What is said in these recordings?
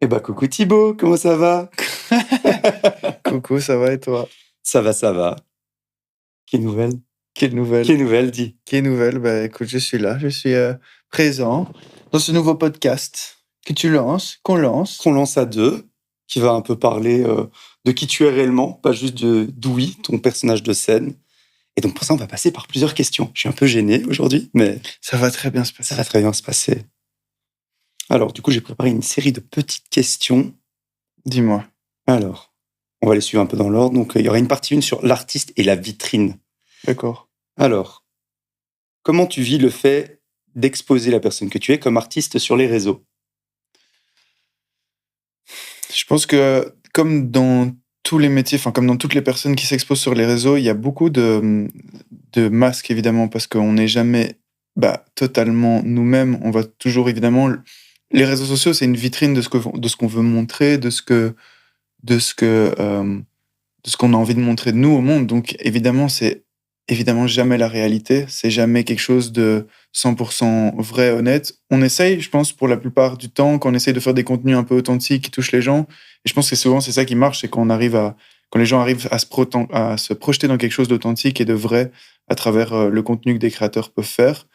Eh ben, coucou Thibaut, comment ça va? Coucou, ça va et toi? Ça va, ça va. Quelle nouvelle? Quelle nouvelle? Quelle nouvelle, dis? Quelle nouvelle? Bah écoute, je suis là, je suis présent dans ce nouveau podcast qu'on lance. Qu'on lance à deux, qui va un peu parler de qui tu es réellement, pas juste de d'Ouï, ton personnage de scène. Et donc pour ça, on va passer par plusieurs questions. Je suis un peu gêné aujourd'hui, mais Ça va très bien se ça passer. va très bien se passer. Alors, du coup, j'ai préparé une série de petites questions. Dis-moi. Alors, on va les suivre un peu dans l'ordre. Donc, il y aura une partie 1 sur l'artiste et la vitrine. D'accord. Alors, comment tu vis le fait d'exposer la personne que tu es comme artiste sur les réseaux? Je pense que comme dans tous les métiers, enfin comme dans toutes les personnes qui s'exposent sur les réseaux, il y a beaucoup de masques évidemment parce qu'on n'est jamais totalement nous-mêmes. On va toujours évidemment. Les réseaux sociaux, c'est une vitrine de ce qu'on veut montrer, de ce que de ce qu'on a envie de montrer de nous au monde. Donc évidemment, c'est évidemment jamais la réalité, c'est jamais quelque chose de 100% vrai, honnête. On essaye, je pense, pour la plupart du temps, quand on essaye de faire des contenus un peu authentiques qui touchent les gens, et je pense que souvent c'est ça qui marche, c'est quand les gens arrivent à se projeter dans quelque chose d'authentique et de vrai à travers le contenu que des créateurs peuvent faire.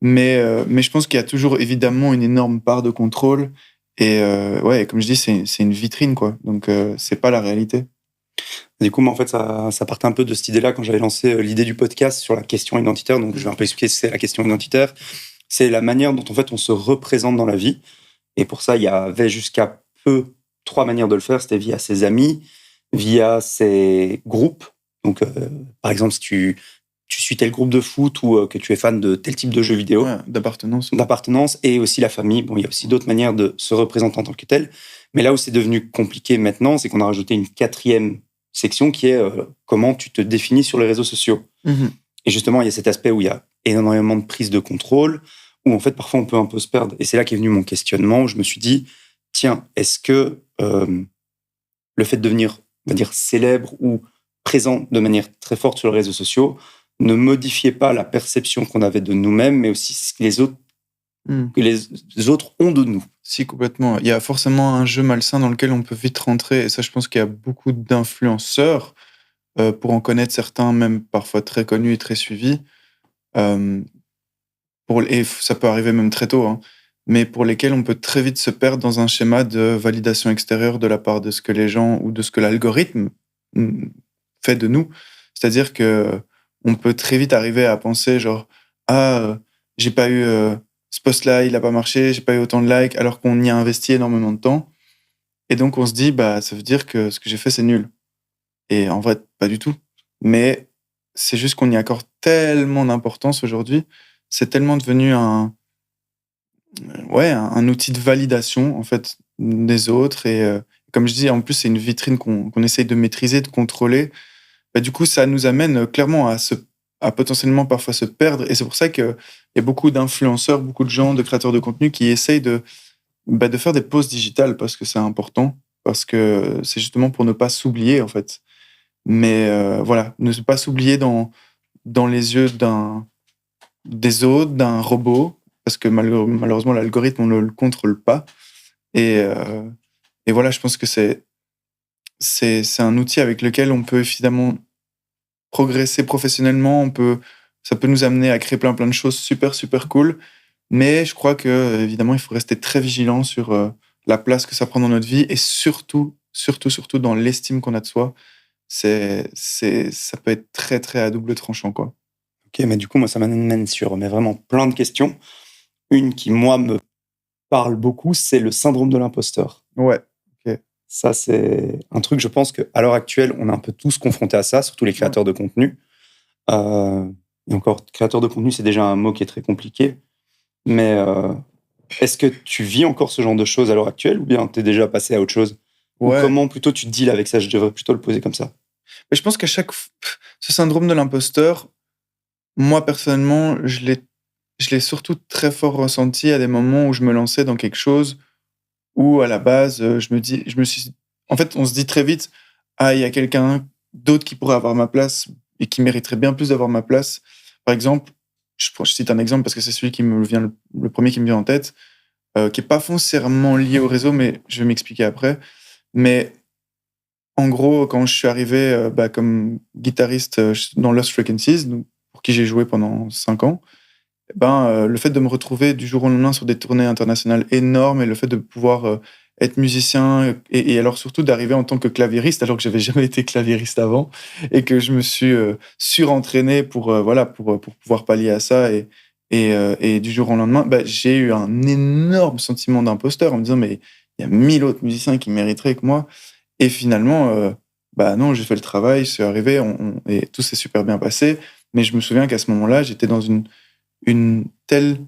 Mais je pense qu'il y a toujours évidemment une énorme part de contrôle. Et ouais, comme je dis, c'est une vitrine, quoi. Donc, c'est pas la réalité. Du coup, moi, en fait, ça partait un peu de cette idée-là quand j'avais lancé l'idée du podcast sur la question identitaire. Donc, je vais un peu expliquer ce que c'est la question identitaire. C'est la manière dont, en fait, on se représente dans la vie. Et pour ça, il y avait jusqu'à peu 3 manières de le faire. C'était via ses amis, via ses groupes. Donc, par exemple, si tu suis tel groupe de foot ou que tu es fan de tel type de jeu vidéo, Ouais, d'appartenance. d'appartenance, et aussi la famille. Bon, il y a aussi d'autres manières de se représenter en tant que tel. Mais là où c'est devenu compliqué maintenant, c'est qu'on a rajouté une 4e section qui est comment tu te définis sur les réseaux sociaux. Mhm. Et justement, il y a cet aspect où il y a énormément de prise de contrôle, où en fait, parfois, on peut un peu se perdre. Et c'est là qu'est venu mon questionnement, où je me suis dit, tiens, est-ce que le fait de devenir, on va dire, célèbre ou présent de manière très forte sur les réseaux sociaux ne modifiait pas la perception qu'on avait de nous-mêmes, mais aussi ce que les autres ont de nous? Si, complètement. Il y a forcément un jeu malsain dans lequel on peut vite rentrer. Et ça, je pense qu'il y a beaucoup d'influenceurs, pour en connaître certains, même parfois très connus et très suivis. euh, et ça peut arriver même très tôt, hein, mais pour lesquels on peut très vite se perdre dans un schéma de validation extérieure de la part de ce que les gens ou de ce que l'algorithme mm, fait de nous. C'est-à-dire que on peut très vite arriver à penser genre ah j'ai pas eu ce post-là, il a pas marché, j'ai pas eu autant de likes alors qu'on y a investi énormément de temps. Et donc on se dit bah ça veut dire que ce que j'ai fait c'est nul. Et en vrai pas du tout. Mais c'est juste qu'on y accorde tellement d'importance aujourd'hui, c'est tellement devenu un outil de validation en fait des autres. Et comme je dis, en plus c'est une vitrine qu'on essaye de maîtriser, de contrôler. Bah, du coup ça nous amène clairement à potentiellement parfois se perdre. Et c'est pour ça qu'il y a beaucoup d'influenceurs, beaucoup de gens, de créateurs de contenu qui essayent de faire des pauses digitales parce que c'est important, parce que c'est justement pour ne pas s'oublier en fait. Mais voilà, ne pas s'oublier dans les yeux des autres, d'un robot, parce que malheureusement, l'algorithme, on ne le contrôle pas. Et, euh, et voilà, je pense que c'est un outil avec lequel on peut évidemment progresser professionnellement. Ça peut nous amener à créer plein de choses super, super cool. Mais je crois que, évidemment, il faut rester très vigilant sur la place que ça prend dans notre vie et surtout, surtout, surtout dans l'estime qu'on a de soi. Ça peut être très, très à double tranchant, quoi. Ok, mais du coup, moi, ça m'amène sur mais vraiment plein de questions. Une qui, moi, me parle beaucoup, c'est le syndrome de l'imposteur. Ouais, ok. Ça, c'est un truc, je pense qu'à l'heure actuelle, on est un peu tous confrontés à ça, surtout les Ouais. créateurs de contenu. Euh, et encore, créateur de contenu, c'est déjà un mot qui est très compliqué. Mais est-ce que tu vis encore ce genre de choses à l'heure actuelle ou bien tu es déjà passé à autre chose? Ou Ouais. comment plutôt tu te deals avec ça? Je devrais plutôt le poser comme ça. Mais je pense ce syndrome de l'imposteur, moi personnellement, je l'ai surtout très fort ressenti à des moments où je me lançais dans quelque chose où à la base, en fait, on se dit très vite, ah, il y a quelqu'un d'autre qui pourrait avoir ma place et qui mériterait bien plus d'avoir ma place. Par exemple, je cite un exemple parce que c'est celui qui me vient le premier qui me vient en tête. qui n'est pas foncièrement lié au réseau, mais je vais m'expliquer après. Mais en gros, quand je suis arrivé comme guitariste dans Lost Frequencies, donc, pour qui j'ai joué pendant 5 ans, le fait de me retrouver du jour au lendemain sur des tournées internationales énormes et le fait de pouvoir être musicien et alors surtout d'arriver en tant que claviériste alors que j'avais jamais été claviériste avant et que je me suis surentraîné pour pouvoir pallier à ça et du jour au lendemain j'ai eu un énorme sentiment d'imposteur en me disant mais il y a 1000 autres musiciens qui mériteraient que moi et finalement non, j'ai fait le travail, je suis arrivé et tout s'est super bien passé, mais je me souviens qu'à ce moment-là j'étais dans une telle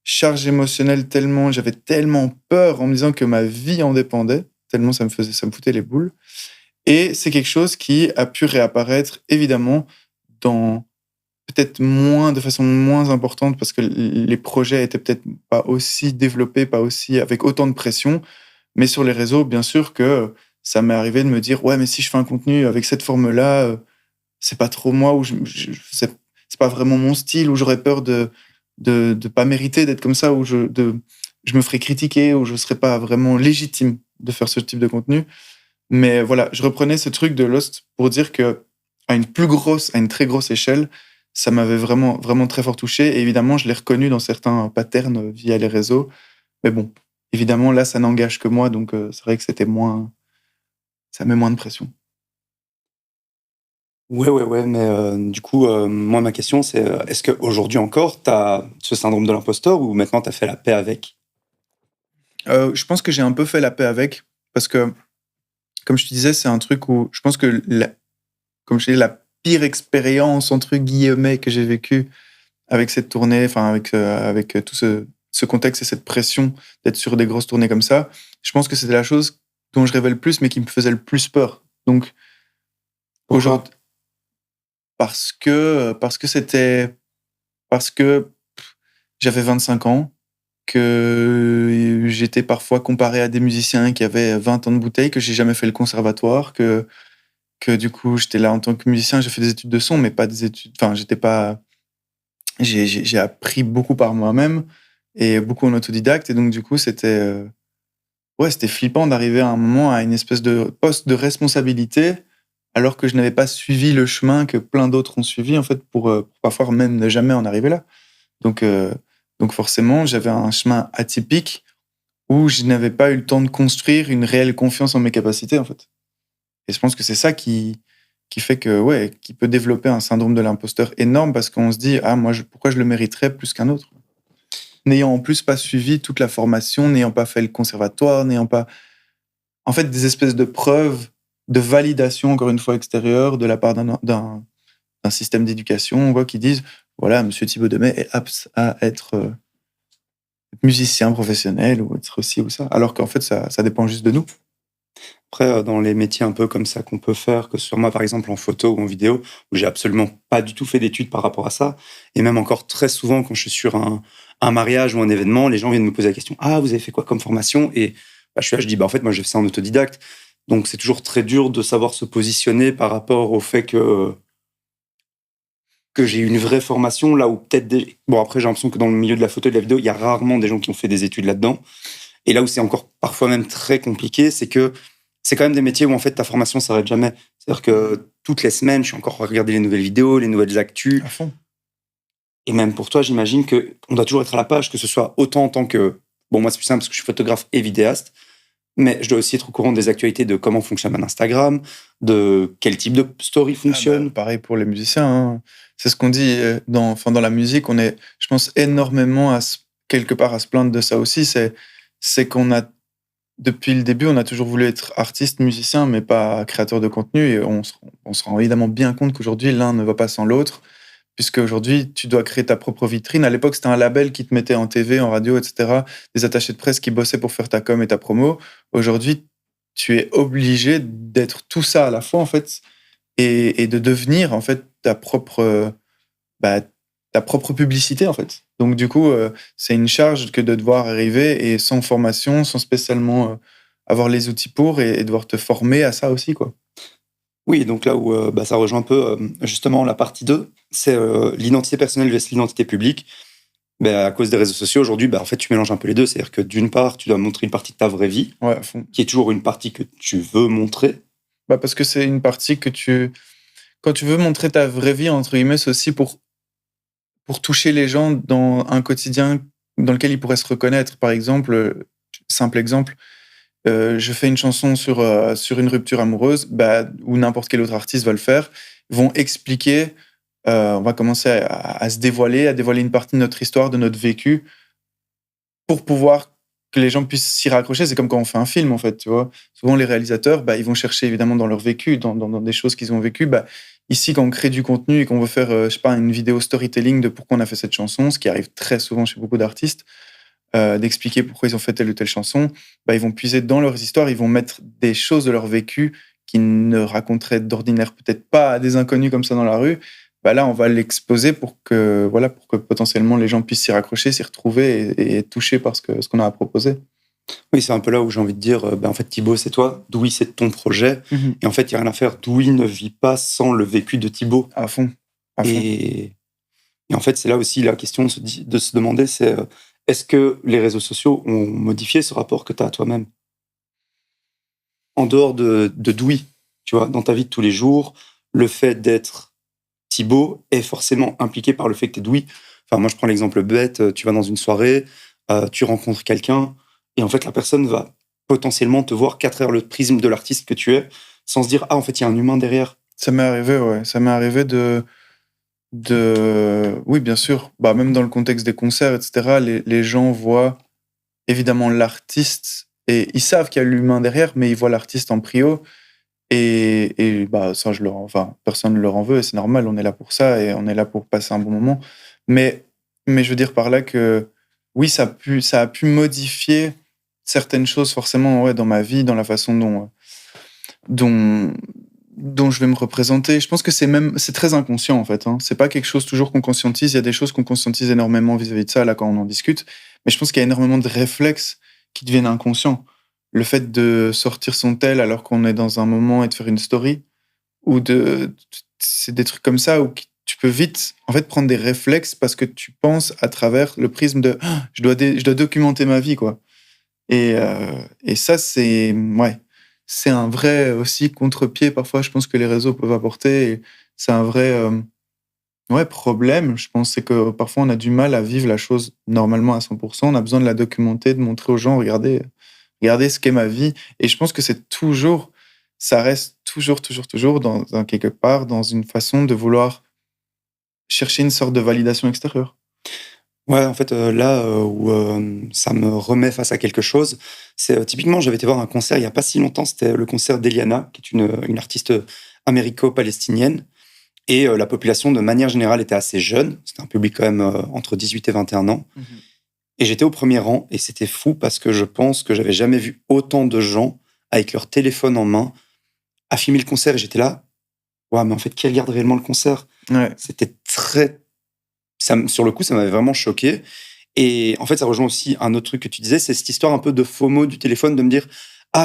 charge émotionnelle, j'avais tellement peur en me disant que ma vie en dépendait, tellement ça me foutait les boules. Et c'est quelque chose qui a pu réapparaître évidemment dans de façon moins importante parce que les projets étaient peut-être pas aussi développés, pas aussi avec autant de pression. Mais sur les réseaux, bien sûr que ça m'est arrivé de me dire ouais, mais si je fais un contenu avec cette forme-là, c'est pas trop moi ou c'est pas vraiment mon style ou j'aurais peur de pas mériter d'être comme ça ou je me ferais critiquer ou je serais pas vraiment légitime de faire ce type de contenu. Mais voilà, je reprenais ce truc de Lost pour dire que à une très grosse échelle, ça m'avait vraiment vraiment très fort touché et évidemment, je l'ai reconnu dans certains patterns via les réseaux. Mais bon, évidemment là, ça n'engage que moi donc c'est vrai que ça met moins de pression. Ouais, mais du coup, moi, ma question, c'est est-ce qu'aujourd'hui encore, tu as ce syndrome de l'imposteur ou maintenant tu as fait la paix avec? Je pense que j'ai un peu fait la paix avec parce que, comme je te disais, c'est un truc où je pense que comme je dis, la pire expérience, entre guillemets, que j'ai vécue avec cette tournée, enfin, avec tout ce contexte et cette pression d'être sur des grosses tournées comme ça, je pense que c'était la chose dont je rêvais le plus, mais qui me faisait le plus peur. Donc, Pourquoi? aujourd'hui, parce que j'avais 25 ans, que j'étais parfois comparé à des musiciens qui avaient 20 ans de bouteille, que j'ai jamais fait le conservatoire, que du coup, j'étais là en tant que musicien, j'ai fait des études de son, mais pas des études. Enfin, j'étais pas. J'ai appris beaucoup par moi-même et beaucoup en autodidacte. Et donc, du coup, c'était flippant d'arriver à un moment à une espèce de poste de responsabilité, alors que je n'avais pas suivi le chemin que plein d'autres ont suivi, en fait, pour parfois même ne jamais en arriver là. Donc, euh, donc forcément, j'avais un chemin atypique où je n'avais pas eu le temps de construire une réelle confiance en mes capacités, en fait. Et je pense que c'est ça qui fait que, ouais, qui peut développer un syndrome de l'imposteur énorme parce qu'on se dit, ah, pourquoi je le mériterais plus qu'un autre? N'ayant en plus pas suivi toute la formation, n'ayant pas fait le conservatoire, n'ayant pas, en fait, des espèces de preuves, de validation, encore une fois, extérieure de la part d'un système d'éducation, quoi, qui disent, voilà, Monsieur Thibaut Demet est apte à être musicien professionnel ou être ci ou ça. Alors qu'en fait, ça dépend juste de nous. Après, dans les métiers un peu comme ça qu'on peut faire, que ce soit moi, par exemple, en photo ou en vidéo, où j'ai absolument pas du tout fait d'études par rapport à ça, et même encore très souvent, quand je suis sur un mariage ou un événement, les gens viennent me poser la question: «Ah, vous avez fait quoi comme formation?» Et je suis là, je dis: «Bah, en fait, moi, j'ai fait ça en autodidacte». Donc c'est toujours très dur de savoir se positionner par rapport au fait que j'ai une vraie formation, là où peut-être bon, après, j'ai l'impression que dans le milieu de la photo et de la vidéo, il y a rarement des gens qui ont fait des études là-dedans. Et là où c'est encore parfois même très compliqué, c'est que c'est quand même des métiers où en fait ta formation s'arrête jamais. C'est-à-dire que toutes les semaines, je suis encore à regarder les nouvelles vidéos, les nouvelles actus. À fond. Et même pour toi, j'imagine qu'on doit toujours être à la page, que ce soit autant en tant que... Bon, moi, c'est plus simple parce que je suis photographe et vidéaste, mais je dois aussi être au courant des actualités de comment fonctionne un Instagram, de quel type de story fonctionne. Pareil pour les musiciens, hein. C'est ce qu'on dit dans la musique. On est, je pense, énormément quelque part à se plaindre de ça aussi. C'est qu'on a, depuis le début, on a toujours voulu être artiste, musicien, mais pas créateur de contenu. Et on se rend évidemment bien compte qu'aujourd'hui, l'un ne va pas sans l'autre, puisque aujourd'hui, tu dois créer ta propre vitrine. À l'époque, c'était un label qui te mettait en TV, en radio, etc. Des attachés de presse qui bossaient pour faire ta com et ta promo. Aujourd'hui, tu es obligé d'être tout ça à la fois, en fait, et de devenir en fait bah, ta propre publicité en fait. Donc du coup, c'est une charge que de devoir arriver et sans formation, sans spécialement avoir les outils pour et devoir te former à ça aussi quoi. Oui, donc là où ça rejoint un peu justement la partie 2, c'est l'identité personnelle versus l'identité publique. Ben, à cause des réseaux sociaux, aujourd'hui, en fait, tu mélanges un peu les deux. C'est-à-dire que d'une part, tu dois montrer une partie de ta vraie vie, Ouais, à fond. qui est toujours une partie que tu veux montrer. Parce que c'est une partie que quand tu veux montrer ta vraie vie, entre guillemets, c'est aussi pour toucher les gens dans un quotidien dans lequel ils pourraient se reconnaître. Par exemple, simple exemple, je fais une chanson sur une rupture amoureuse, ou n'importe quel autre artiste va le faire, vont expliquer, on va commencer à se dévoiler, à dévoiler une partie de notre histoire, de notre vécu, pour pouvoir que les gens puissent s'y raccrocher. C'est comme quand on fait un film, en fait, tu vois. Souvent, les réalisateurs, ils vont chercher évidemment dans leur vécu, dans des choses qu'ils ont vécues. Ici, quand on crée du contenu et qu'on veut faire, je sais pas, une vidéo storytelling de pourquoi on a fait cette chanson, ce qui arrive très souvent chez beaucoup d'artistes, d'expliquer pourquoi ils ont fait telle ou telle chanson, ils vont puiser dans leurs histoires, ils vont mettre des choses de leur vécu qu'ils ne raconteraient d'ordinaire peut-être pas à des inconnus comme ça dans la rue. Là, on va l'exposer pour que potentiellement les gens puissent s'y raccrocher, s'y retrouver et être touchés par ce qu'on a à proposer. Oui, c'est un peu là où j'ai envie de dire, en fait, Thibaut, c'est toi, Douy, c'est ton projet. Et en fait, il n'y a rien à faire. Douy ne vit pas sans le vécu de Thibaut. À fond. Et en fait, c'est là aussi la question de se demander, c'est est-ce que les réseaux sociaux ont modifié ce rapport que tu as à toi-même? En dehors de Douy, tu vois, dans ta vie de tous les jours, le fait d'être Thibaut est forcément impliqué par le fait que tu es Douy. Enfin, moi, je prends l'exemple bête, tu vas dans une soirée, tu rencontres quelqu'un, et en fait, la personne va potentiellement te voir qu'à travers le prisme de l'artiste que tu es, sans se dire, en fait, il y a un humain derrière. Ça m'est arrivé, ouais. Ça m'est arrivé Oui, bien sûr. Même dans le contexte des concerts, etc., les gens voient évidemment l'artiste, et ils savent qu'il y a l'humain derrière, mais ils voient l'artiste en prio. Et ça, personne ne leur en veut, et c'est normal, on est là pour ça, et on est là pour passer un bon moment. Mais je veux dire par là que, oui, ça a pu modifier certaines choses, forcément, ouais, dans ma vie, dans la façon dont je vais me représenter. Je pense que c'est très inconscient, en fait. Hein. C'est pas quelque chose toujours qu'on conscientise. Il y a des choses qu'on conscientise énormément vis-à-vis de ça, là, quand on en discute. Mais je pense qu'il y a énormément de réflexes qui deviennent inconscients. Le fait de sortir son tel alors qu'on est dans un moment et de faire une story, c'est des trucs comme ça où tu peux vite, en fait, prendre des réflexes parce que tu penses à travers le prisme de je dois documenter ma vie, quoi. Et ça, c'est un vrai aussi contre-pied parfois, je pense que les réseaux peuvent apporter. Et c'est un vrai problème, je pense, c'est que parfois on a du mal à vivre la chose normalement à 100%. On a besoin de la documenter, de montrer aux gens, regardez ce qu'est ma vie. Et je pense que ça reste toujours dans quelque part dans une façon de vouloir chercher une sorte de validation extérieure. Ouais, en fait, là où ça me remet face à quelque chose, c'est typiquement, j'avais été voir un concert il n'y a pas si longtemps, c'était le concert d'Eliana, qui est une artiste américo-palestinienne. Et la population, de manière générale, était assez jeune. C'était un public quand même entre 18 et 21 ans. Mmh. Et j'étais au premier rang, et c'était fou parce que je pense que j'avais jamais vu autant de gens avec leur téléphone en main à filmer le concert. Et j'étais là, ouais, mais en fait, qui regarde réellement le concert? Ouais. C'était sur le coup, ça m'avait vraiment choqué. Et en fait, ça rejoint aussi un autre truc que tu disais, c'est cette histoire un peu de FOMO du téléphone, de me dire,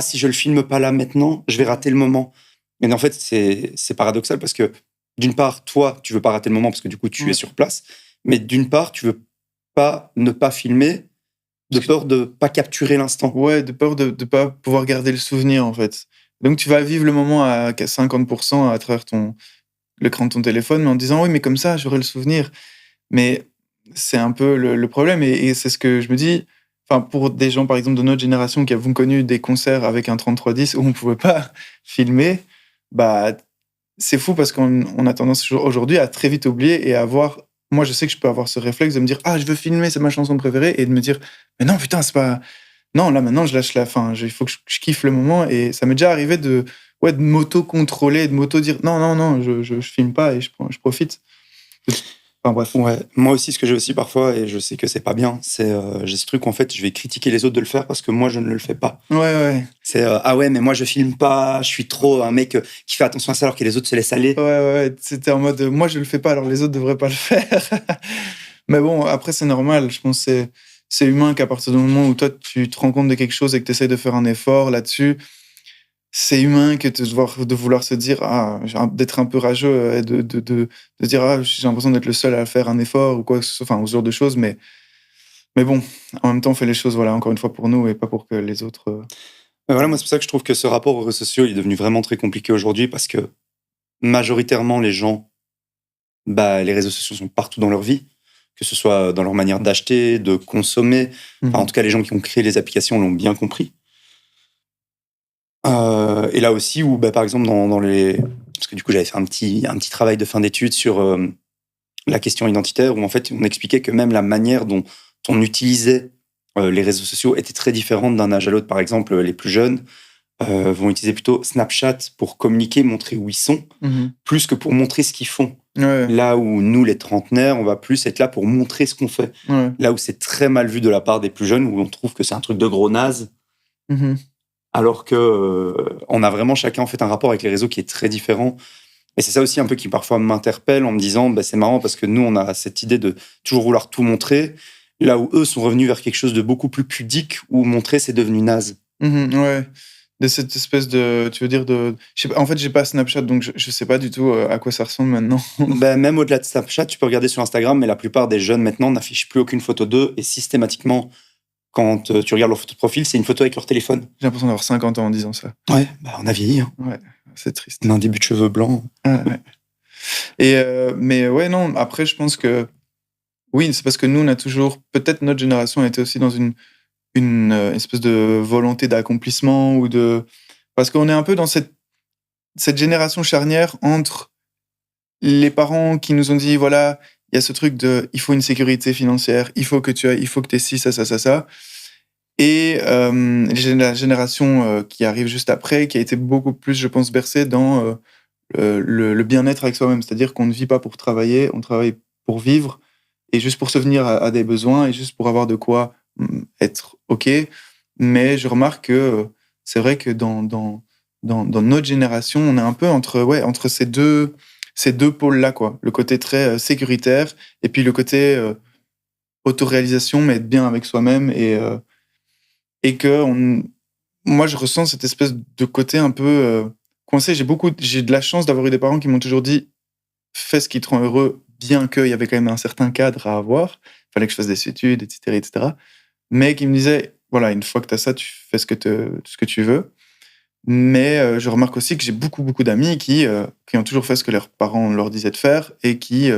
si je le filme pas là maintenant, je vais rater le moment. Mais en fait, c'est paradoxal parce que d'une part, toi, tu veux pas rater le moment parce que du coup, tu es sur place. Mais d'une part, tu veux pas ne pas filmer de peur de pas capturer l'instant. Ouais, de peur de pas pouvoir garder le souvenir, en fait. Donc, tu vas vivre le moment à 50% à travers l'écran de ton téléphone, mais en disant, oui, mais comme ça, j'aurai le souvenir. Mais c'est un peu le problème. Et c'est ce que je me dis, pour des gens, par exemple, de notre génération qui avons connu des concerts avec un 3310 où on pouvait pas filmer, c'est fou parce qu'on a tendance aujourd'hui à très vite oublier et à avoir. Moi, je sais que je peux avoir ce réflexe de me dire je veux filmer, c'est ma chanson préférée, et de me dire mais non, putain, c'est pas. Non, là maintenant, je lâche la fin. Il faut que je kiffe le moment, et ça m'est déjà arrivé de m'auto-contrôler, de m'auto-dire non, je filme pas et je profite. Enfin bref. Ouais, moi aussi, ce que j'ai aussi parfois, et je sais que c'est pas bien, c'est j'ai ce truc, en fait, je vais critiquer les autres de le faire parce que moi, je ne le fais pas. Ouais. C'est ouais, mais moi, je filme pas, je suis trop un mec qui fait attention à ça alors que les autres se laissent aller. Ouais, c'était en mode moi, je le fais pas alors les autres devraient pas le faire. Mais bon, après, c'est normal. Je pense que c'est humain qu'à partir du moment où toi, tu te rends compte de quelque chose et que tu essaies de faire un effort là-dessus, c'est humain que de vouloir se dire d'être un peu rageux et de dire j'ai l'impression d'être le seul à faire un effort ou quoi que ce soit, ce genre de choses. Mais Mais bon, en même temps, on fait les choses, voilà, encore une fois pour nous et pas pour que les autres. Mais voilà, moi, c'est pour ça que je trouve que ce rapport aux réseaux sociaux il est devenu vraiment très compliqué aujourd'hui parce que majoritairement, les gens, les réseaux sociaux sont partout dans leur vie, que ce soit dans leur manière d'acheter, de consommer. Enfin, en tout cas, les gens qui ont créé les applications l'ont bien compris. Et là aussi, où, par exemple, dans les. Parce que du coup, j'avais fait un petit travail de fin d'études sur la question identitaire, où en fait, on expliquait que même la manière dont on utilisait les réseaux sociaux était très différente d'un âge à l'autre. Par exemple, les plus jeunes vont utiliser plutôt Snapchat pour communiquer, montrer où ils sont, plus que pour montrer ce qu'ils font. Ouais. Là où nous, les trentenaires, on va plus être là pour montrer ce qu'on fait. Ouais. Là où c'est très mal vu de la part des plus jeunes, où on trouve que c'est un truc de gros naze, alors que on a vraiment chacun en fait un rapport avec les réseaux qui est très différent. Et c'est ça aussi un peu qui parfois m'interpelle en me disant, c'est marrant parce que nous, on a cette idée de toujours vouloir tout montrer, là où eux sont revenus vers quelque chose de beaucoup plus pudique, où montrer, c'est devenu naze. Ouais. De cette espèce de. Tu veux dire de. Je sais pas, en fait, j'ai pas Snapchat, donc je sais pas du tout à quoi ça ressemble maintenant. Même au-delà de Snapchat, tu peux regarder sur Instagram, mais la plupart des jeunes maintenant n'affichent plus aucune photo d'eux, et systématiquement, quand tu regardes leur photo de profil, c'est une photo avec leur téléphone. J'ai l'impression d'avoir 50 ans en disant ça. Ouais, on a vieilli. Hein. Ouais, c'est triste. On a un début de cheveux blancs. Ouais. Et mais ouais, non, après, je pense que. Oui, c'est parce que nous, on a toujours. Peut-être notre génération a été aussi dans une espèce de volonté d'accomplissement ou de. Parce qu'on est un peu dans cette génération charnière entre les parents qui nous ont dit voilà, il y a ce truc de il faut une sécurité financière, il faut que tu aies ci, ça. Et la génération qui arrive juste après, qui a été beaucoup plus, je pense, bercée dans le bien-être avec soi-même. C'est-à-dire qu'on ne vit pas pour travailler, on travaille pour vivre et juste pour subvenir à des besoins et juste pour avoir de quoi être OK. Mais je remarque que c'est vrai que dans notre génération, on est un peu entre ces deux pôles-là, quoi. Le côté très sécuritaire et puis le côté autoréalisation, mais être bien avec soi-même et que moi, je ressens cette espèce de côté un peu coincé. J'ai de la chance d'avoir eu des parents qui m'ont toujours dit fais ce qui te rend heureux, bien qu'il y avait quand même un certain cadre à avoir. Il fallait que je fasse des études, etc., etc. Mais qui me disaient voilà, une fois que tu as ça, tu fais ce que tu veux. Mais je remarque aussi que j'ai beaucoup d'amis qui ont toujours fait ce que leurs parents leur disaient de faire et qui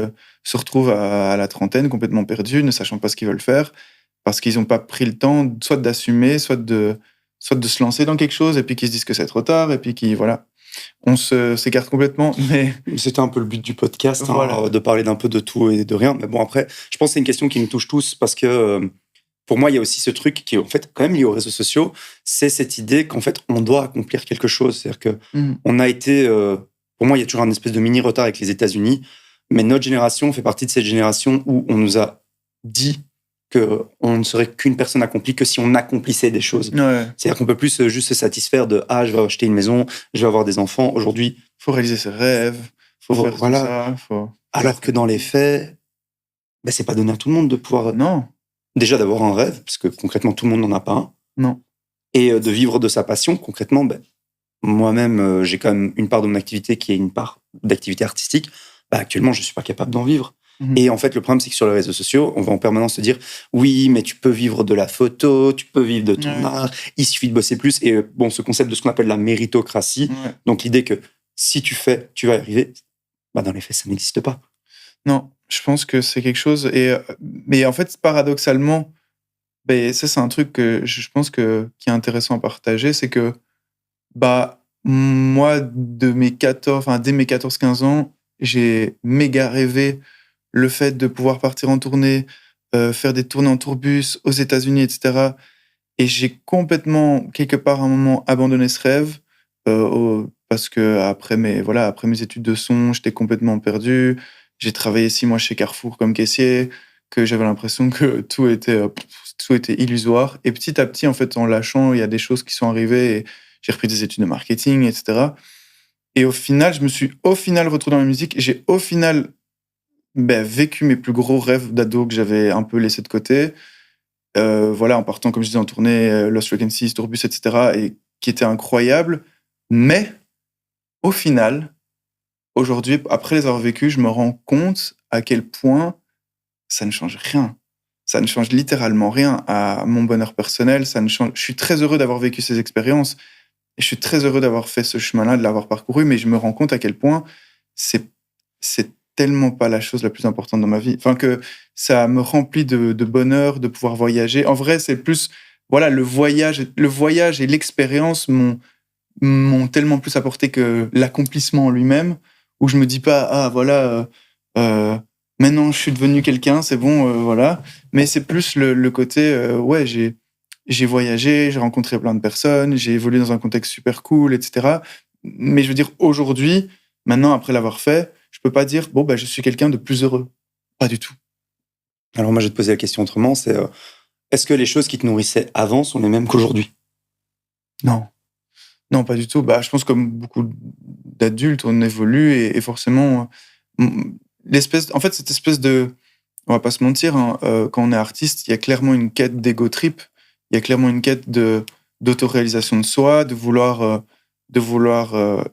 se retrouvent à la trentaine complètement perdus, ne sachant pas ce qu'ils veulent faire, parce qu'ils n'ont pas pris le temps soit d'assumer, soit de se lancer dans quelque chose, et puis qu'ils se disent que c'est trop tard, et puis voilà. On s'écarte complètement, mais... C'était un peu le but du podcast, Voilà. de parler d'un peu de tout et de rien. Mais bon, après, je pense que c'est une question qui nous touche tous parce que pour moi, il y a aussi ce truc qui est en fait quand même lié aux réseaux sociaux, c'est cette idée qu'en fait, on doit accomplir quelque chose. C'est-à-dire que on a été... pour moi, il y a toujours un espèce de mini-retard avec les États-Unis, mais notre génération fait partie de cette génération où on nous a dit qu'on ne serait qu'une personne accomplie que si on accomplissait des choses. Ouais. C'est-à-dire qu'on peut plus juste se satisfaire de « Ah, je vais acheter une maison, je vais avoir des enfants. » Aujourd'hui, faut réaliser ses rêves, faut faire tout ça. Alors que dans les faits, c'est pas donné à tout le monde de pouvoir... Non. Déjà d'avoir un rêve, parce que concrètement, tout le monde n'en a pas un. Non. Et de vivre de sa passion, concrètement, moi-même, j'ai quand même une part de mon activité qui est une part d'activité artistique. Actuellement, je suis pas capable d'en vivre. Et en fait, le problème, c'est que sur les réseaux sociaux, on va en permanence se dire oui, mais tu peux vivre de la photo, tu peux vivre de ton art, il suffit de bosser plus. Et bon, ce concept de ce qu'on appelle la méritocratie, donc l'idée que si tu fais, tu vas y arriver, dans les faits, ça n'existe pas. Non, je pense que c'est quelque chose. Mais en fait, paradoxalement, ça, c'est un truc que je pense qui est intéressant à partager, c'est que moi, dès mes 14-15 ans, j'ai méga rêvé le fait de pouvoir partir en tournée, faire des tournées en tourbus aux États-Unis, etc. Et j'ai complètement, quelque part, à un moment, abandonné ce rêve parce que après mes études de son, j'étais complètement perdu. J'ai travaillé 6 mois chez Carrefour comme caissier, que j'avais l'impression que tout était illusoire. Et petit à petit, en fait, en lâchant, il y a des choses qui sont arrivées. Et j'ai repris des études de marketing, etc. Et au final, je me suis retrouvé dans la musique. Et j'ai au final vécu mes plus gros rêves d'ado que j'avais un peu laissés de côté. En partant, comme je disais, en tournée, Lost Frequencies, Tourbus, etc. Et qui était incroyable. Mais au final, aujourd'hui, après les avoir vécus, je me rends compte à quel point ça ne change rien. ça ne change littéralement rien à mon bonheur personnel. Je suis très heureux d'avoir vécu ces expériences et je suis très heureux d'avoir fait ce chemin-là, de l'avoir parcouru, mais je me rends compte à quel point c'est, c'est tellement pas la chose la plus importante dans ma vie. Enfin, que ça me remplit de bonheur de pouvoir voyager. En vrai, c'est plus, voilà, le voyage et l'expérience m'ont tellement plus apporté que l'accomplissement en lui-même, où je me dis pas, ah voilà, maintenant je suis devenu quelqu'un, c'est bon, voilà. Mais c'est plus le côté, ouais, j'ai voyagé, j'ai rencontré plein de personnes, j'ai évolué dans un contexte super cool, etc. Mais je veux dire, aujourd'hui, maintenant, après l'avoir fait, je peux pas dire, bon, bah, je suis quelqu'un de plus heureux. Pas du tout. Alors moi, je vais te poser la question autrement, c'est est-ce que les choses qui te nourrissaient avant sont les mêmes qu'aujourd'hui? Non. Non, pas du tout. Bah, je pense comme beaucoup d'adultes, on évolue et forcément, en fait, cette espèce de, on va pas se mentir, hein, quand on est artiste, il y a clairement une quête d'ego trip. Il y a clairement une quête d'autoréalisation de soi, et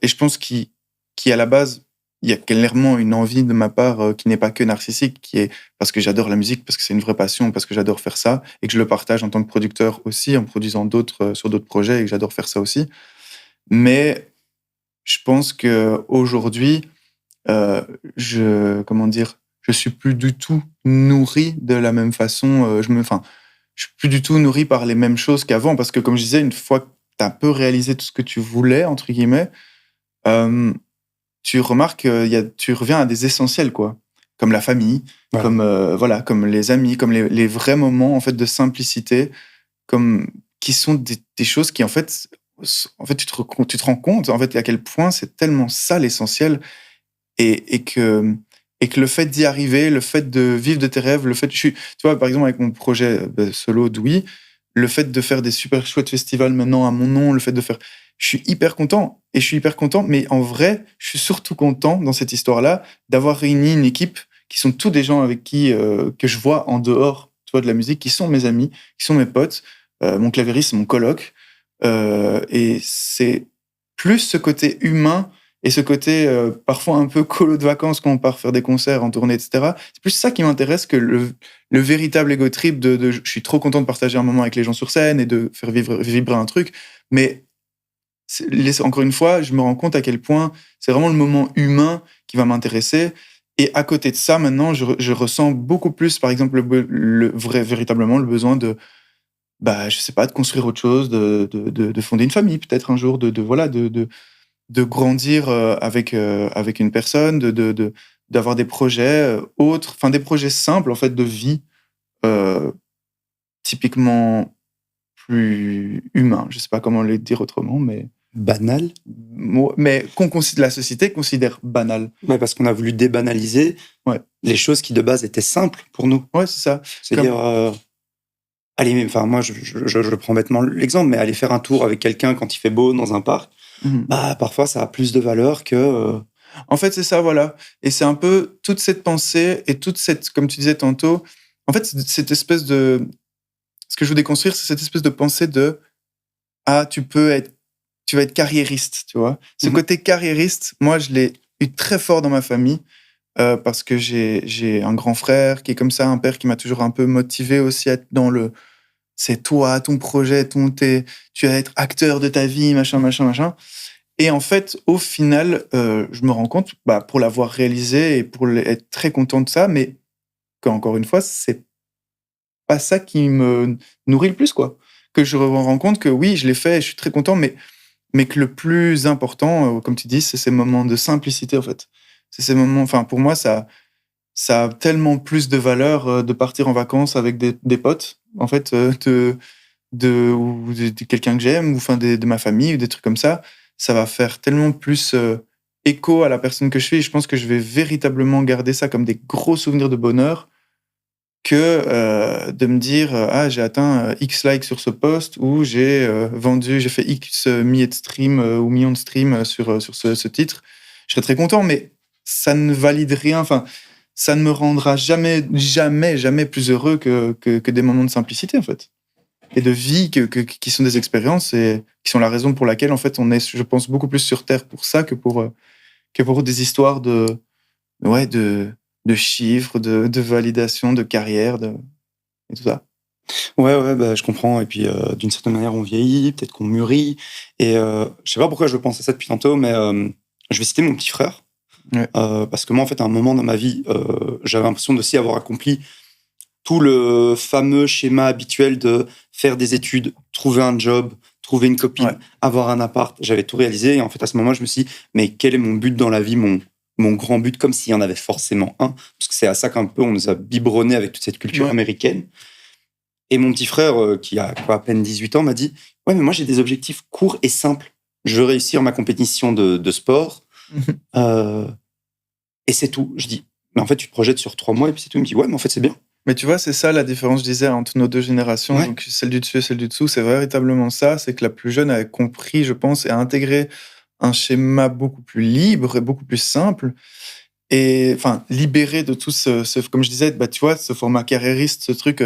je pense qu'à la base, il y a clairement une envie de ma part qui n'est pas que narcissique, qui est parce que j'adore la musique, parce que c'est une vraie passion, parce que j'adore faire ça et que je le partage en tant que producteur aussi, en produisant sur d'autres projets et que j'adore faire ça aussi. Mais je pense qu'aujourd'hui, comment dire, je suis plus du tout nourri de la même façon. Je suis plus du tout nourri par les mêmes choses qu'avant parce que, comme je disais, une fois que tu as un peu réalisé tout ce que tu voulais, entre guillemets, tu remarques tu reviens à des essentiels, quoi. Comme la famille, Ouais. voilà, comme les amis, comme les vrais moments, en fait, de simplicité, qui sont des choses qui, en fait, tu te rends compte, en fait, à quel point c'est tellement ça l'essentiel et que le fait d'y arriver, le fait de vivre de tes rêves, tu vois, par exemple, avec mon projet solo d'Ouï, le fait de faire des super chouettes festivals maintenant à mon nom, je suis hyper content. Et je suis hyper content, mais en vrai, je suis surtout content dans cette histoire-là d'avoir réuni une équipe qui sont tous des gens avec qui, que je vois en dehors, tu vois, de la musique, qui sont mes amis, qui sont mes potes. Mon clavieriste, c'est mon coloc. Et c'est plus ce côté humain et ce côté parfois un peu colo de vacances quand on part faire des concerts en tournée, etc. C'est plus ça qui m'intéresse que le véritable ego trip je suis trop content de partager un moment avec les gens sur scène et de faire vibrer un truc. Mais encore une fois, je me rends compte à quel point c'est vraiment le moment humain qui va m'intéresser. Et à côté de ça, maintenant, je ressens beaucoup plus, par exemple, véritablement le besoin bah, je sais pas, de construire autre chose, de fonder une famille peut-être un jour, voilà, de grandir avec une personne, d'avoir des projets autres, enfin des projets simples en fait de vie, euh, typiquement plus humains. Je sais pas comment le dire autrement, Banal? mais la société considère banal. Ouais, parce qu'on a voulu débanaliser Ouais, les choses qui de base étaient simples pour nous. ouais, c'est ça. C'est-à-dire, allez, enfin moi je prends bêtement l'exemple, mais aller faire un tour avec quelqu'un quand il fait beau dans un parc, Mhm. bah parfois ça a plus de valeur que En fait, c'est ça, voilà. Et c'est un peu toute cette pensée et toute cette, comme tu disais tantôt, en fait, c'est cette espèce de, ce que je veux déconstruire, c'est cette espèce de pensée de, ah, tu vas être carriériste, tu vois. Ce Mhm. côté carriériste, moi, je l'ai eu très fort dans ma famille parce que j'ai un grand frère qui est comme ça, un père qui m'a toujours un peu motivé aussi à être c'est toi, ton projet, tu vas être acteur de ta vie, machin, machin, machin. Et en fait, au final, je me rends compte, bah, pour l'avoir réalisé et pour être très content de ça, mais qu'encore une fois, c'est pas ça qui me nourrit le plus, quoi. Que je me rends compte que oui, je l'ai fait, je suis très content, mais que le plus important, comme tu dis, c'est ces moments de simplicité, en fait. C'est ces moments, enfin, pour moi, ça a tellement plus de valeur de partir en vacances avec des potes, en fait, ou de quelqu'un que j'aime, ou enfin de ma famille, ou des trucs comme ça. Ça va faire tellement plus écho à la personne que je suis. Et je pense que je vais véritablement garder ça comme des gros souvenirs de bonheur que de me dire ah, j'ai atteint X likes sur ce post ou j'ai fait X milliers de streams ou millions de streams sur ce titre. Je serais très content, mais ça ne valide rien. Enfin, ça ne me rendra jamais, jamais, jamais plus heureux que des moments de simplicité, en fait. Et de vie qui sont des expériences et qui sont la raison pour laquelle, en fait, on est, je pense, beaucoup plus sur Terre pour ça que pour des histoires ouais, de chiffres, de validation, de carrière. et tout ça. Ouais, bah, je comprends. Et puis, d'une certaine manière, on vieillit, peut-être qu'on mûrit. Et je sais pas pourquoi je pense à ça depuis tantôt, mais je vais citer mon petit frère. Ouais. Parce que moi, en fait, à un moment dans ma vie, j'avais l'impression d'aussi avoir accompli tout le fameux schéma habituel de faire des études, trouver un job, trouver une copine, Ouais. avoir un appart. J'avais tout réalisé. Et en fait, à ce moment, je me suis dit, mais quel est mon but dans la vie, mon grand but, comme s'il y en avait forcément un. Parce que c'est à ça qu'un peu on nous a biberonné avec toute cette culture Ouais. américaine. Et mon petit frère, qui a à peine 18 ans, m'a dit, ouais, mais moi, j'ai des objectifs courts et simples. Je veux réussir ma compétition de sport. Euh, et c'est tout. Je dis, mais en fait, tu te projettes sur 3 mois et puis c'est tout. Il me dit, ouais, mais en fait, c'est bien. Mais tu vois, c'est ça la différence, je disais, entre nos deux générations, Ouais. donc celle du dessus et celle du dessous, c'est véritablement ça, c'est que la plus jeune a compris, je pense, et a intégré un schéma beaucoup plus libre et beaucoup plus simple, et enfin, libéré de tout comme je disais, bah, tu vois, ce format carriériste, ce truc,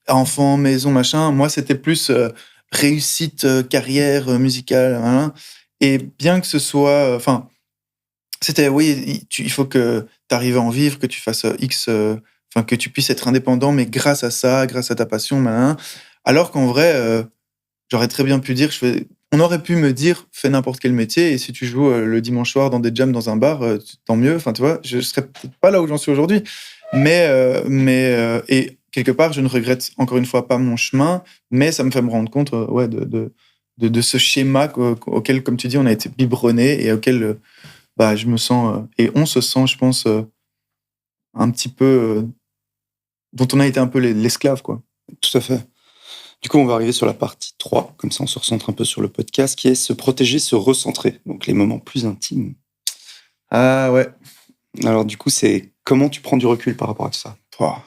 enfant, maison, machin, moi, c'était plus réussite, carrière musicale, hein, et bien que ce soit, enfin, c'était, oui, il faut que tu arrives à en vivre, que tu fasses X, enfin, que tu puisses être indépendant, mais grâce à ça, grâce à ta passion, machin. Alors qu'en vrai, j'aurais très bien pu dire, on aurait pu me dire, fais n'importe quel métier, et si tu joues le dimanche soir dans des jams dans un bar, tant mieux. Enfin, tu vois, je serais peut-être pas là où j'en suis aujourd'hui. Et quelque part, je ne regrette encore une fois pas mon chemin, mais ça me fait me rendre compte, ouais, de ce schéma auquel, comme tu dis, on a été biberonné et auquel, bah, je me sens, et on se sent, je pense, un petit peu, dont on a été un peu l'esclave, quoi. Tout à fait. Du coup, on va arriver sur la partie 3. Comme ça, on se recentre un peu sur le podcast, qui est se protéger, se recentrer. Donc, les moments plus intimes. Ah ouais. Alors, du coup, c'est comment tu prends du recul par rapport à tout ça? Pouah.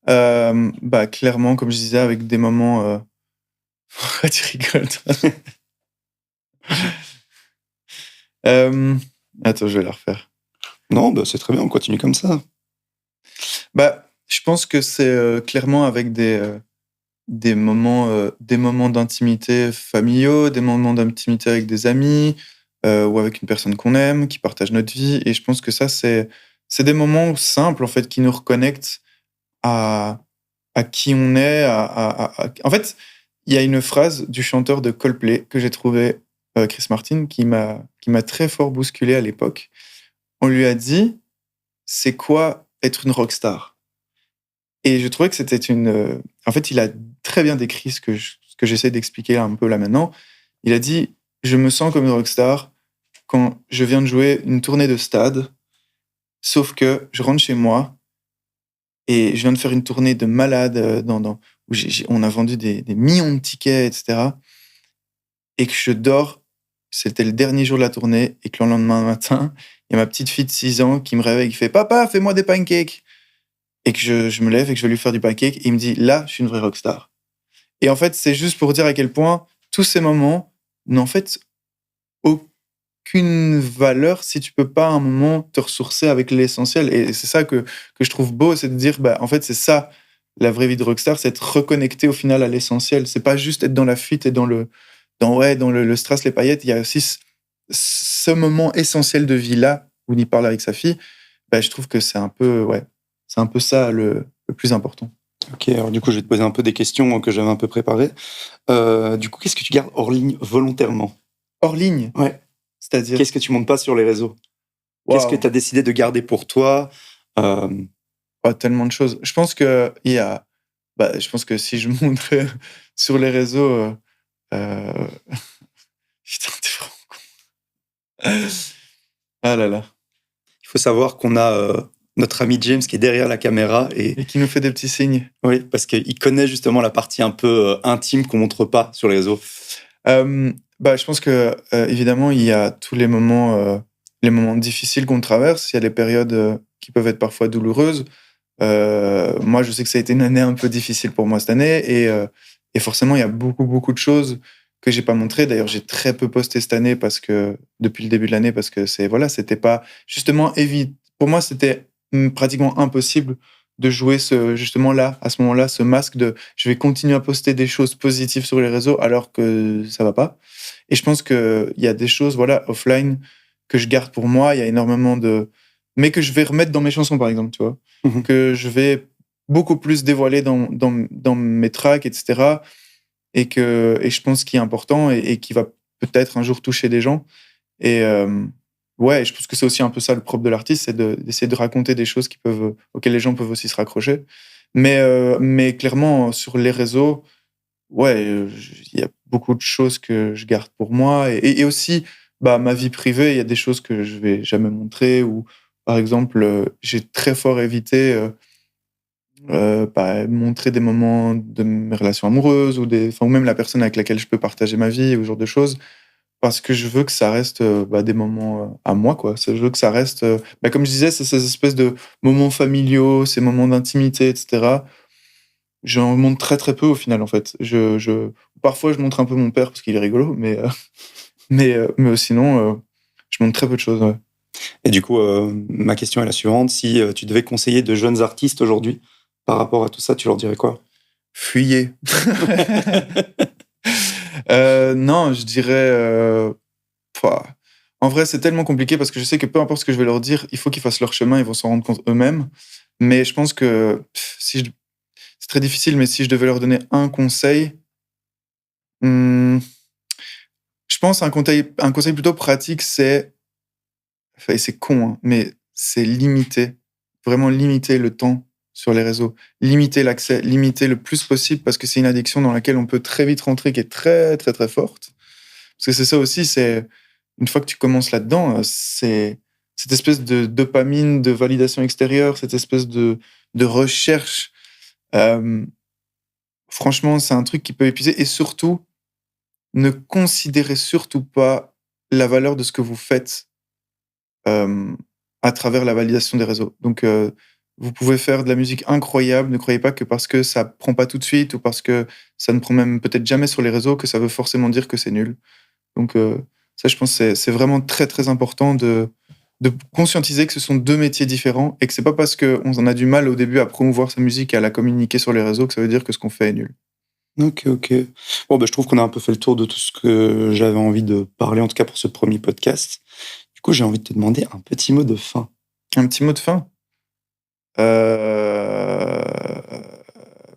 Bah, clairement, comme je disais, avec des moments. Pourquoi tu rigoles, toi? Attends, je vais la refaire. Non, bah, c'est très bien, on continue comme ça. Bah, je pense que c'est clairement avec des moments d'intimité familiaux, des moments d'intimité avec des amis, ou avec une personne qu'on aime, qui partage notre vie. Et je pense que ça, c'est des moments simples, en fait, qui nous reconnectent à, à qui on est. En fait, il y a une phrase du chanteur de Coldplay que j'ai trouvé, Chris Martin, qui m'a très fort bousculé à l'époque. On lui a dit, c'est quoi être une rockstar? Et je trouvais que c'était en fait, il a très bien décrit ce que j'essaie d'expliquer un peu là maintenant. Il a dit, je me sens comme une rockstar quand je viens de jouer une tournée de stade, sauf que je rentre chez moi et je viens de faire une tournée de malade, où on a vendu des millions de tickets, etc. Et que je dors, c'était le dernier jour de la tournée, et que le lendemain matin, il y a ma petite fille de 6 ans qui me réveille, qui fait Papa, fais-moi des pancakes. Et que je me lève et que je vais lui faire du pancake. Et il me dit Là, je suis une vraie rockstar. Et en fait, c'est juste pour dire à quel point tous ces moments n'ont en fait aucune valeur si tu peux pas à un moment te ressourcer avec l'essentiel. Et c'est ça que je trouve beau, c'est de dire, bah, en fait, c'est ça, la vraie vie de rockstar, c'est être reconnecté au final à l'essentiel. C'est pas juste être dans la fuite et dans le strass, les paillettes. Il y a aussi ce moment essentiel de vie-là, où il parle avec sa fille. Bah, je trouve que c'est un peu, ouais, c'est un peu ça le plus important. Ok, alors du coup, je vais te poser un peu des questions que j'avais un peu préparées. Du coup, qu'est-ce que tu gardes hors ligne volontairement? Hors ligne, Ouais. c'est-à-dire, Qu'est-ce que tu montes pas sur les réseaux? Qu'est-ce que waouh, tu as décidé de garder pour toi? Euh, tellement de choses. Je pense que je pense que si je montrais sur les réseaux, euh, putain, t'es vraiment con. Ah là là. il faut savoir qu'on a notre ami James qui est derrière la caméra Et qui nous fait des petits signes. oui, parce qu'il connaît justement la partie un peu intime qu'on montre pas sur les réseaux. Je pense que évidemment, il y a tous les moments difficiles qu'on traverse. Il y a des périodes qui peuvent être parfois douloureuses. Moi, je sais que ça a été une année un peu difficile pour moi cette année, et forcément, il y a beaucoup, beaucoup de choses que j'ai pas montrées. D'ailleurs, j'ai très peu posté cette année depuis le début de l'année, parce que c'était pas justement évident. Pour moi, c'était pratiquement impossible de jouer justement là, à ce moment-là, ce masque de je vais continuer à poster des choses positives sur les réseaux alors que ça va pas. Et je pense qu'il y a des choses, voilà, offline que je garde pour moi. Il y a énormément mais que je vais remettre dans mes chansons, par exemple, tu vois. Mhm. Que je vais beaucoup plus dévoilé dans mes tracks, etc. Et je pense qu'il est important et qui va peut-être un jour toucher des gens. Et ouais, je pense que c'est aussi un peu ça le propre de l'artiste, c'est d'essayer de raconter des choses auxquelles les gens peuvent aussi se raccrocher. Mais clairement, sur les réseaux, ouais, il y a beaucoup de choses que je garde pour moi. Et aussi, ma vie privée, il y a des choses que je vais jamais montrer. Ou, par exemple, j'ai très fort évité montrer des moments de mes relations amoureuses ou même la personne avec laquelle je peux partager ma vie ou ce genre de choses. Parce que je veux que ça reste des moments à moi, quoi. Je veux que ça reste, comme je disais, c'est ces espèces de moments familiaux, ces moments d'intimité, etc. J'en montre très très peu au final, en fait. Parfois, je montre un peu mon père parce qu'il est rigolo, mais sinon, je montre très peu de choses. Ouais. Et du coup, ma question est la suivante. Si tu devais conseiller de jeunes artistes aujourd'hui par rapport à tout ça, tu leur dirais quoi? Fuyez. Non, je dirais... En vrai, c'est tellement compliqué parce que je sais que peu importe ce que je vais leur dire, il faut qu'ils fassent leur chemin, ils vont s'en rendre compte eux-mêmes. Mais je pense que c'est très difficile, mais si je devais leur donner un conseil, je pense un conseil plutôt pratique, c'est con, hein, mais c'est vraiment limiter le temps sur les réseaux, limiter l'accès, limiter le plus possible parce que c'est une addiction dans laquelle on peut très vite rentrer qui est très, très, très forte. Parce que c'est ça aussi, une fois que tu commences là-dedans, c'est cette espèce de dopamine, de validation extérieure, cette espèce de recherche. Franchement, c'est un truc qui peut épuiser. Et surtout, ne considérez surtout pas la valeur de ce que vous faites à travers la validation des réseaux. Donc, vous pouvez faire de la musique incroyable. Ne croyez pas que parce que ça prend pas tout de suite ou parce que ça ne prend même peut-être jamais sur les réseaux que ça veut forcément dire que c'est nul. Donc, ça, je pense que c'est vraiment très, très important de conscientiser que ce sont deux métiers différents et que c'est pas parce qu'on en a du mal au début à promouvoir sa musique et à la communiquer sur les réseaux que ça veut dire que ce qu'on fait est nul. Ok. Bon, je trouve qu'on a un peu fait le tour de tout ce que j'avais envie de parler, en tout cas pour ce premier podcast. Du coup, j'ai envie de te demander un petit mot de fin. Un petit mot de fin.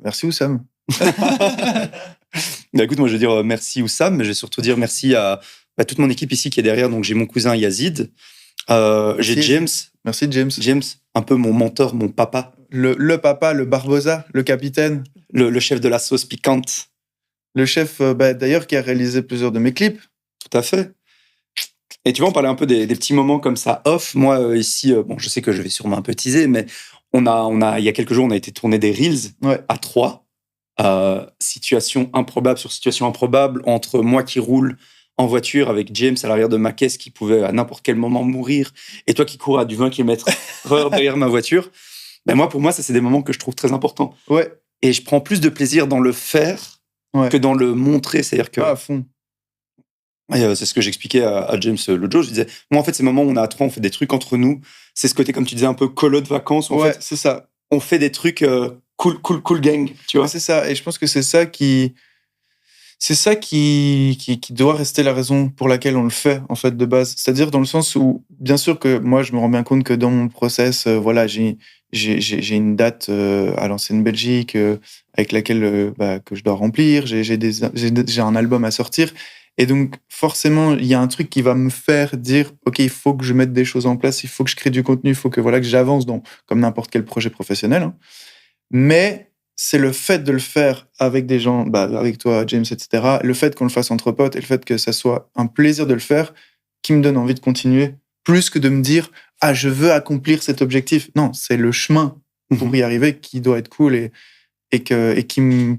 Merci Oussam. Écoute, moi je vais dire merci Oussam, mais je vais surtout dire merci à toute mon équipe ici qui est derrière. Donc j'ai mon cousin Yazid, j'ai James. Merci James. James, un peu mon mentor, mon papa. Le papa, le Barbosa, le capitaine. Le chef de la sauce piquante. Le chef, d'ailleurs, qui a réalisé plusieurs de mes clips. Tout à fait. Et tu vois, on parlait un peu des petits moments comme ça off. Moi, ici, je sais que je vais sûrement un peu teaser, mais il y a quelques jours, on a été tourner des Reels à 3. Situation improbable sur situation improbable entre moi qui roule en voiture avec James à l'arrière de ma caisse qui pouvait à n'importe quel moment mourir et toi qui cours à du 20 km/h derrière ma voiture. Pour moi, ça, c'est des moments que je trouve très importants. Ouais. Et je prends plus de plaisir dans le faire que dans le montrer. C'est-à-dire que... à fond. C'est ce que j'expliquais à James l'autre jour. Je disais, moi, en fait, ces moments où on est à 3, on fait des trucs entre nous. C'est ce côté, comme tu disais, un peu colo de vacances. En fait, c'est ça. On fait des trucs cool gang, tu vois. C'est ça. Et je pense que c'est ça qui doit rester la raison pour laquelle on le fait, en fait, de base. C'est-à-dire dans le sens où, bien sûr que moi, je me rends bien compte que dans mon process, j'ai une date à l'ancienne Belgique avec laquelle que je dois remplir. J'ai un album à sortir. Et donc, forcément, il y a un truc qui va me faire dire, OK, il faut que je mette des choses en place, il faut que je crée du contenu, il faut que j'avance comme n'importe quel projet professionnel. Hein. Mais c'est le fait de le faire avec des gens, avec toi, James, etc., le fait qu'on le fasse entre potes et le fait que ça soit un plaisir de le faire qui me donne envie de continuer, plus que de me dire « Ah, je veux accomplir cet objectif ». Non, c'est le chemin pour y arriver qui doit être cool et qui me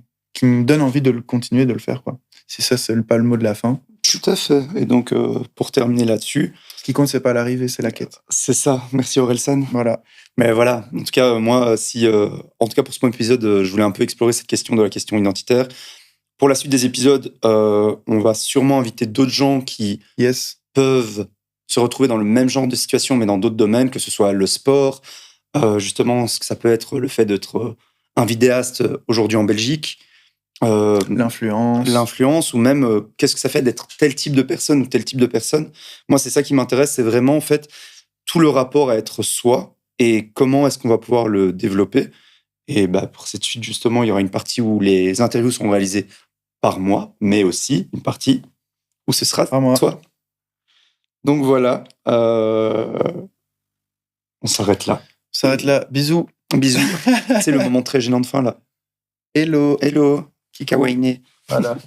donne envie de le continuer, de le faire, quoi. Si ça, c'est pas le mot de la fin. Tout à fait. Et donc, pour terminer là-dessus... Ce qui compte, c'est pas l'arrivée, c'est la quête. C'est ça. Merci Orelsan. Voilà. Mais voilà, en tout cas, moi, en tout cas pour ce premier épisode, je voulais un peu explorer cette question de la question identitaire. Pour la suite des épisodes, on va sûrement inviter d'autres gens qui peuvent se retrouver dans le même genre de situation, mais dans d'autres domaines, que ce soit le sport, justement, ce que ça peut être le fait d'être un vidéaste aujourd'hui en Belgique, l'influence, ou même qu'est-ce que ça fait d'être tel type de personne ou tel type de personne. Moi, c'est ça qui m'intéresse, c'est vraiment en fait tout le rapport à être soi et comment est-ce qu'on va pouvoir le développer. Et pour cette suite, justement, il y aura une partie où les interviews seront réalisées par moi, mais aussi une partie où ce sera Par moi. toi. Donc voilà, on s'arrête là. Ça s'arrête là. Bisous. Bisous. C'est le moment très gênant de fin là. Hello. Hello, Kikawaine. Voilà.